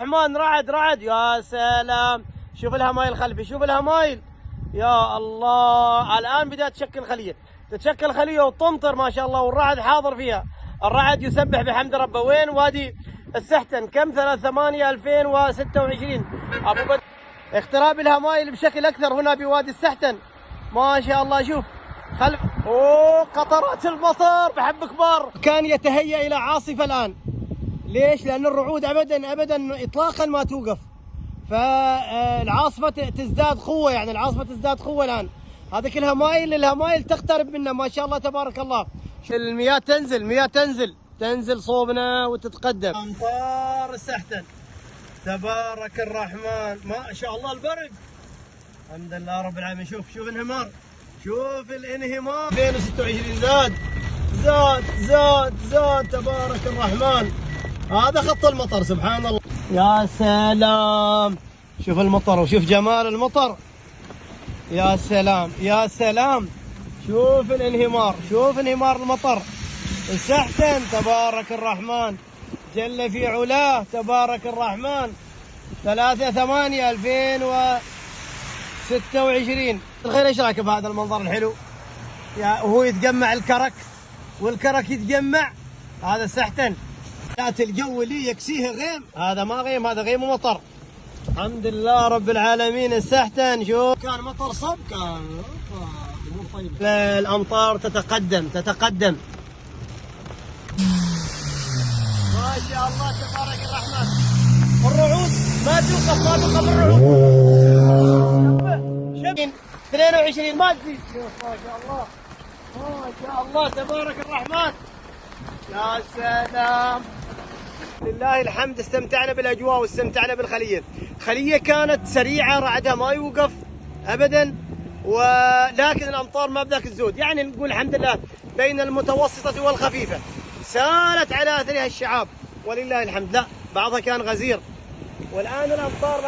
رحمن رعد رعد، يا سلام. شوف الهمايل خلفي، شوف الهمايل، يا الله. الآن بدأت تشكل خلية، تتشكل خلية وتمطر ما شاء الله، والرعد حاضر فيها. الرعد يسبح بحمد ربه. وين وادي السحتن؟ كم 3/8/2026 أبو بدر. اقتراب الهمايل بشكل أكثر هنا بوادي السحتن ما شاء الله. شوف خلف، أوه قطرات المطر بحب كبار. كان يتهيأ إلى عاصفة الآن. ليش؟ لأن الرعود أبدا أبدا إطلاقا ما توقف، فالعاصفة تزداد قوة، يعني العاصفة تزداد قوة الآن. هذيك الهمايل تقترب منا ما شاء الله تبارك الله. المياه تنزل، مياه تنزل صوبنا وتتقدم. أمطار السحتن تبارك الرحمن ما شاء الله. البرد الحمد لله رب العالمين. شوف انهمار، شوف الانهمار. 2026 زاد تبارك الرحمن. هذا خط المطر سبحان الله. يا سلام، شوف المطر وشوف جمال المطر. يا سلام يا سلام، شوف الانهمار، شوف انهمار المطر. السحتن تبارك الرحمن جل في علاه تبارك الرحمن. 3/8/2026. الخير، ايش رايك بهذا المنظر الحلو؟ وهو يتجمع الكرك، والكرك يتجمع. هذا السحتن ذات الجو اللي يكسيه غيم. هذا ما غيم، هذا غيم ومطر. الحمد لله رب العالمين. السحتن شوف كان مطر صب، كان امور طيبه. الامطار تتقدم ما شاء الله تبارك الرحمن. الرعود ما توقف الرعود. شوف 22 ما تزيد. شوف ما شاء الله ما شاء الله تبارك الرحمن. يا سلام، لله الحمد. استمتعنا بالاجواء واستمتعنا بالخليه. الخليه كانت سريعه، رعدها ما يوقف ابدا، ولكن الامطار ما بذاك الزود، يعني نقول الحمد لله بين المتوسطه والخفيفه. سالت على اثرها الشعاب ولله الحمد. لا بعضها كان غزير، والان الامطار